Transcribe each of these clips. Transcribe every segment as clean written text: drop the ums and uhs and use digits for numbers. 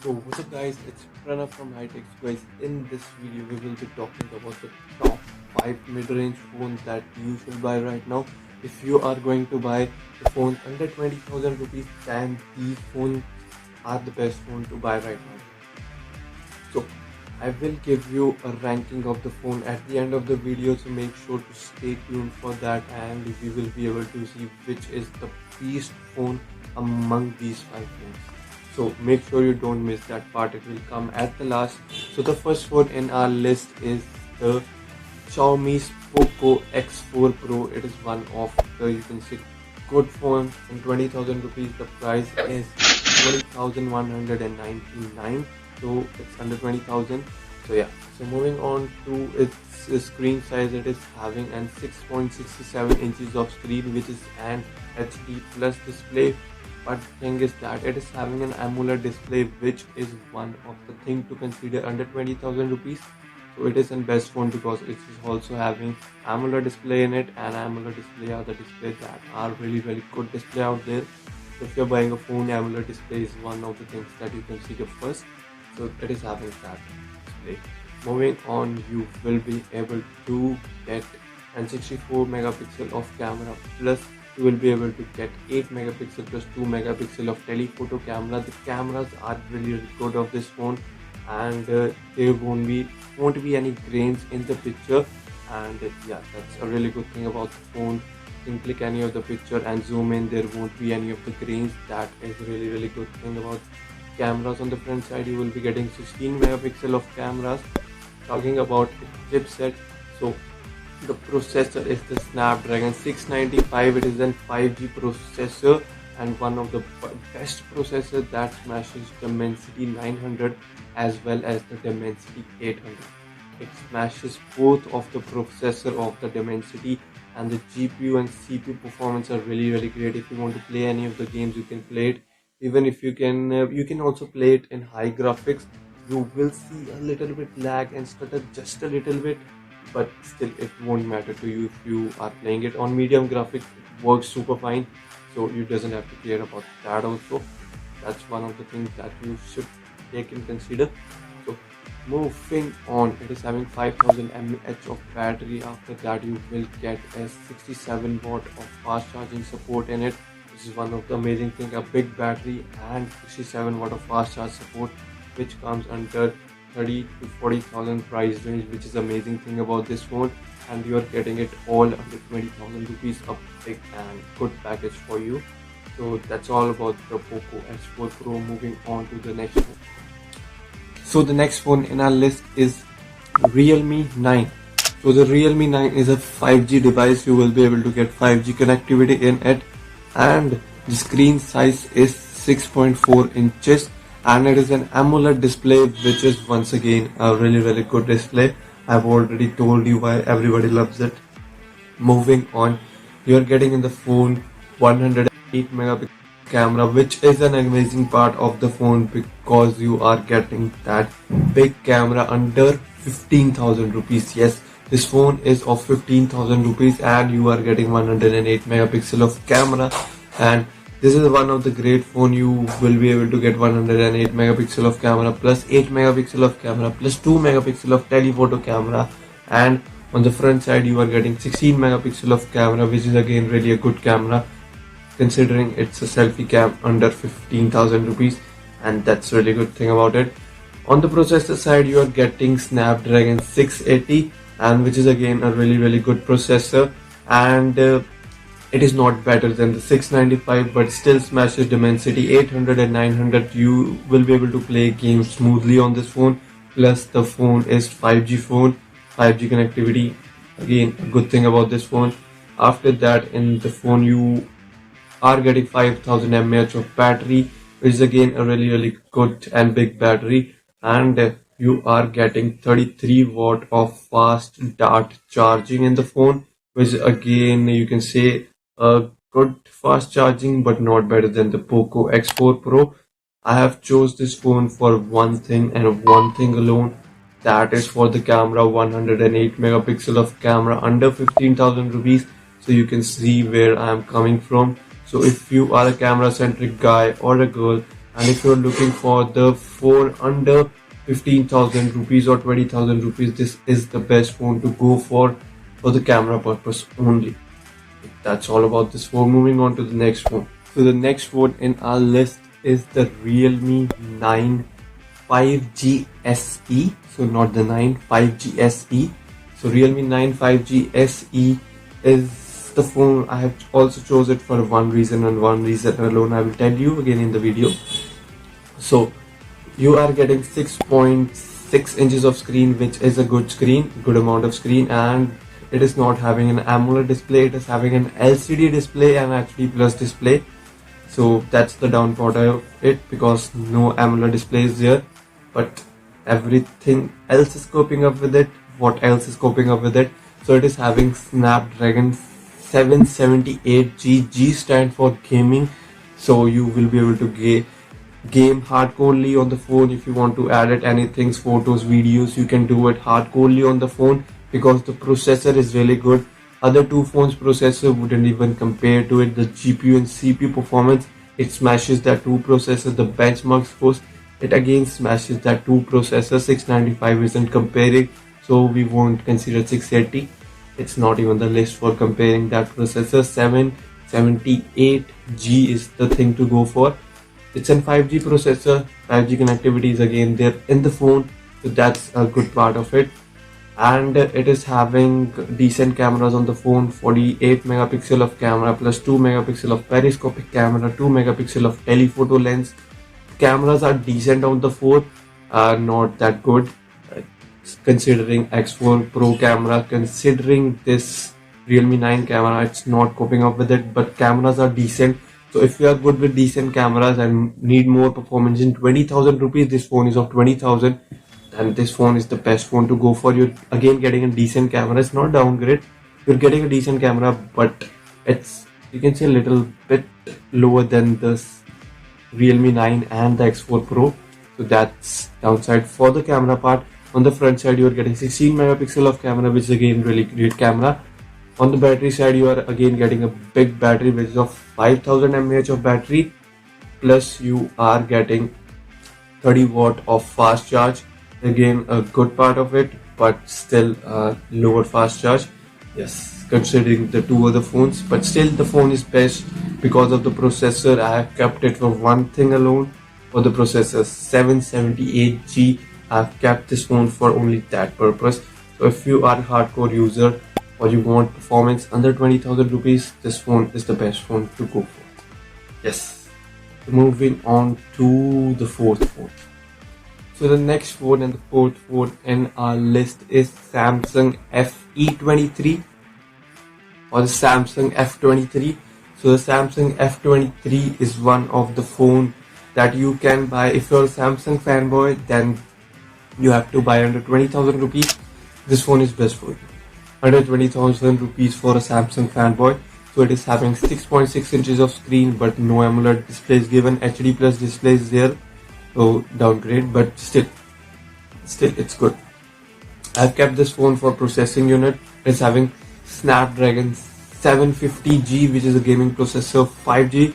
So what's up guys, it's Pranav from Hightech. So guys, in this video we will be talking about the top 5 mid-range phones that you should buy right now. If you are going to buy a phone under 20,000 rupees, then these phones are the best phone to buy right now. So I will give you a ranking of the phone at the end of the video, so make sure to stay tuned for that, and we will be able to see which is the best phone among these 5 phones. So make sure you don't miss that part, it will come at the last. So the first phone in our list is the Xiaomi's Poco X4 Pro. It is one of the, you can say, good phone in 20,000 rupees. The price is 20,199. So it's under 20,000. So yeah. So moving on to its screen size, it is having an 6.67 inches of screen, which is an HD plus display. But the thing is that it is having an AMOLED display, which is one of the thing to consider under 20,000 rupees. So it is an best phone because it is also having AMOLED display in it, and AMOLED display are the displays that are really good display out there. So if you're buying a phone, AMOLED display is one of the things that you consider first. So it is having that display. Moving on, you will be able to get an 64 megapixel of camera, plus you will be able to get 8 megapixel plus 2 megapixel of telephoto camera. The cameras are really good of this phone, and there won't be any grains in the picture, and yeah, that's a really good thing about the phone. You can click any of the picture and zoom in, there won't be any of the grains. That is really good thing about cameras. On the front side you will be getting 16 megapixel of cameras. Talking about the chipset, so the processor is the Snapdragon 695. It is a 5G processor and one of the best processor that smashes Dimensity 900 as well as the Dimensity 800. It smashes both of the processor of the Dimensity, and the GPU and CPU performance are really great. If you want to play any of the games, you can play it. Even if you can also play it in high graphics. You will see a little bit lag and stutter just a little bit, but still it won't matter to you if you are playing it on medium graphics. It works super fine, so you doesn't have to care about that also. That's one of the things that you should take in consider. So moving on, it is having 5000 mAh of battery. After that you will get a 67 watt of fast charging support in it. This is one of the amazing thing, a big battery and 67 watt of fast charge support, which comes under 30 to 40,000 price range, which is amazing thing about this phone, and you are getting it all under 20,000 rupees, a big and good package for you. So that's all about the Poco X4 Pro. Moving on to the next phone. So the next phone in our list is Realme 9. So the Realme 9 is a 5G device. You will be able to get 5G connectivity in it, and the screen size is 6.4 inches. And it is an AMOLED display, which is once again a really good display. I've already told you why everybody loves it. Moving on, you are getting in the phone 108 megapixel camera, which is an amazing part of the phone because you are getting that big camera under 15,000 rupees. Yes, this phone is of 15,000 rupees and you are getting 108 megapixel of camera, and this is one of the great phone. You will be able to get 108 megapixel of camera plus 8 megapixel of camera plus 2 megapixel of telephoto camera, and on the front side you are getting 16 megapixel of camera, which is again really a good camera considering it's a selfie cam under 15,000 rupees, and that's really good thing about it. On the processor side you are getting Snapdragon 680, and which is again a really good processor, and it is not better than the 695, but still smashes Dimensity 800 and 900. You will be able to play games smoothly on this phone. Plus the phone is 5G phone, 5G connectivity. Again, a good thing about this phone. After that, in the phone you are getting 5000 mAh of battery, which is again a really good and big battery, and you are getting 33 watt of fast dart charging in the phone, which again you can say a good fast charging, but not better than the Poco X4 Pro. I have chose this phone for one thing and one thing alone, that is for the camera. 108 megapixel of camera under 15,000 rupees. So you can see where I am coming from. So if you are a camera centric guy or a girl, And if you're looking for the phone under 15,000 rupees or 20,000 rupees, this is the best phone to go for the camera purpose only. That's all about this phone. Moving on to the next phone. So the next phone in our list is the Realme 9 5G SE. So not the 9, 5G SE. So Realme 9 5G SE is the phone. I have also chose it for one reason and one reason alone. I will tell you again in the video. So you are getting 6.6 inches of screen, which is a good amount of screen, and it is not having an AMOLED display. It is having an LCD display and HD plus display. So that's the downfall of it, because no AMOLED display is there, but everything else is coping up with it. What else is coping up with it? So it is having Snapdragon 778G. G stand for gaming, so you will be able to game hardcorely on the phone. If you want to edit anything, photos, videos, you can do it hardcorely on the phone, because the processor is really good. Other two phones processor wouldn't even compare to it. The GPU and CPU performance, it smashes that two processor. The benchmarks first, it again smashes that two processor. 695 isn't comparing, so we won't consider 680. It's not even the list for comparing that processor. 778G is the thing to go for. It's a 5G processor. 5G connectivity is again there in the phone, so that's a good part of it. And it is having decent cameras on the phone. 48 megapixel of camera plus 2 megapixel of periscopic camera, 2 megapixel of telephoto lens. Cameras are decent on the phone, not that good considering X4 Pro camera. Considering this Realme 9 camera, it's not coping up with it, but cameras are decent. So if you are good with decent cameras and need more performance in 20,000 rupees, this phone is of 20,000, and this phone is the best phone to go for. You're again getting a decent camera. It's not downgrade. You're getting a decent camera, but it's, you can say, a little bit lower than the Realme 9 and the X4 Pro. So that's downside for the camera part. On the front side, you are getting 16 megapixel of camera, which is again really great camera. On the battery side, you are again getting a big battery, which is of 5000 mAh of battery, plus you are getting 30 watt of fast charge. Again, a good part of it, but still lower fast charge. Yes, considering the two other phones, but still the phone is best because of the processor. I have kept it for one thing alone, for the processor 778G. I've kept this phone for only that purpose. So if you are a hardcore user or you want performance under 20,000 rupees, this phone is the best phone to go for. Yes. Moving on to the fourth phone. So the next phone and the fourth phone in our list is Samsung FE23 or the Samsung F23. So the Samsung F23 is one of the phone that you can buy. If you're a Samsung fanboy, then you have to buy under 20,000 rupees. This phone is best for you. Under 20,000 rupees for a Samsung fanboy. So it is having 6.6 inches of screen, but no AMOLED display is given. HD plus display is there, so downgrade, but still it's good. I've kept this phone for processing unit. It's having Snapdragon 750G, which is a gaming processor. 5G,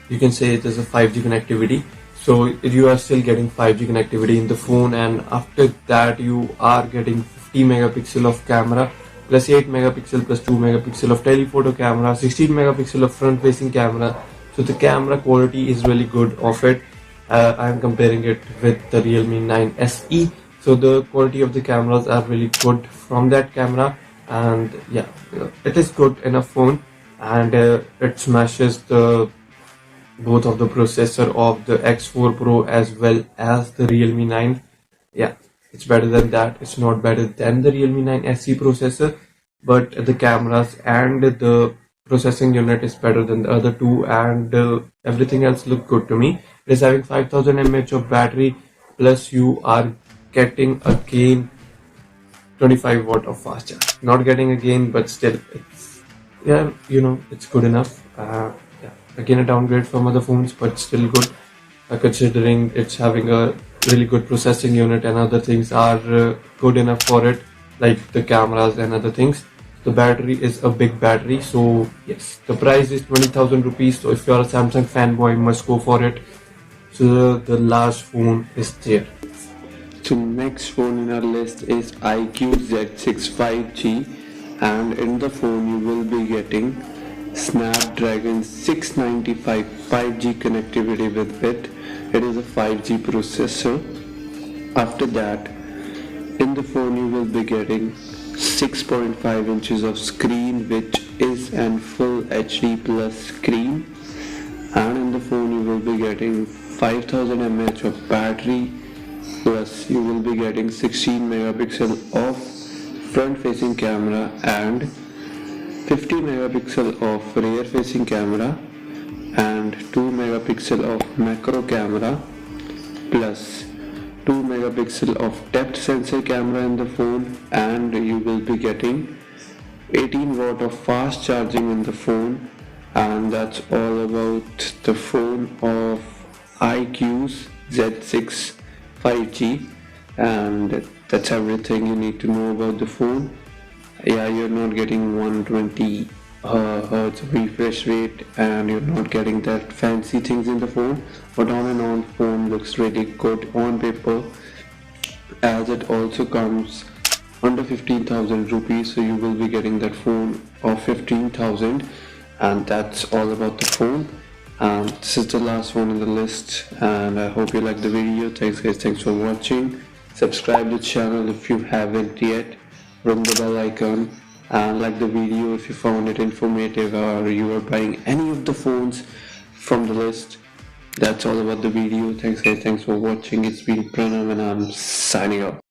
you can say it is a 5G connectivity. So you are still getting 5G connectivity in the phone, and after that you are getting 50 megapixel of camera plus 8 megapixel plus 2 megapixel of telephoto camera, 16 megapixel of front facing camera. So the camera quality is really good of it. I am comparing it with the Realme 9 SE. So the quality of the cameras are really good from that camera, and yeah, it is good enough phone, and it smashes the both of the processor of the X4 Pro as well as the Realme 9. Yeah, it's better than that. It's not better than the Realme 9 SE processor, but the cameras and the processing unit is better than the other two, and everything else look good to me. It is having 5000 mAh of battery, plus you are getting again 25 watt of fast charge. Not getting again, but still it's, yeah, you know, it's good enough. Again, a downgrade from other phones, but still good, considering it's having a really good processing unit and other things are good enough for it, like the cameras and other things. The battery is a big battery, so yes, the price is 20,000 rupees. So if you're a Samsung fanboy, you must go for it. So the last phone is there. So next phone in our list is iQOO Z6 5G, and in the phone you will be getting Snapdragon 695 5G connectivity with it. It is a 5G processor. After that, in the phone you will be getting 6.5 inches of screen, which is an full HD plus screen, and in the phone you will be getting 5000 mAh of battery, plus you will be getting 16 megapixel of front facing camera and 50 megapixel of rear facing camera and 2 megapixel of macro camera, plus 2 megapixel of depth sensor camera in the phone, and you will be getting 18 watt of fast charging in the phone. And that's all about the phone of iQOO Z6 5G, and that's everything you need to know about the phone. Yeah, you're not getting 120 hertz refresh rate, and you're not getting that fancy things in the phone, but on and on phone looks really good on paper, as it also comes under 15,000 rupees, so you will be getting that phone of 15,000. And that's all about the phone. This is the last one in the list, and I hope you like the video. Thanks guys, thanks for watching. Subscribe to the channel if you haven't yet, ring the bell icon, and like the video if you found it informative or you are buying any of the phones from the list. That's all about the video. Thanks guys, thanks for watching. It's been Pranav and I'm signing off.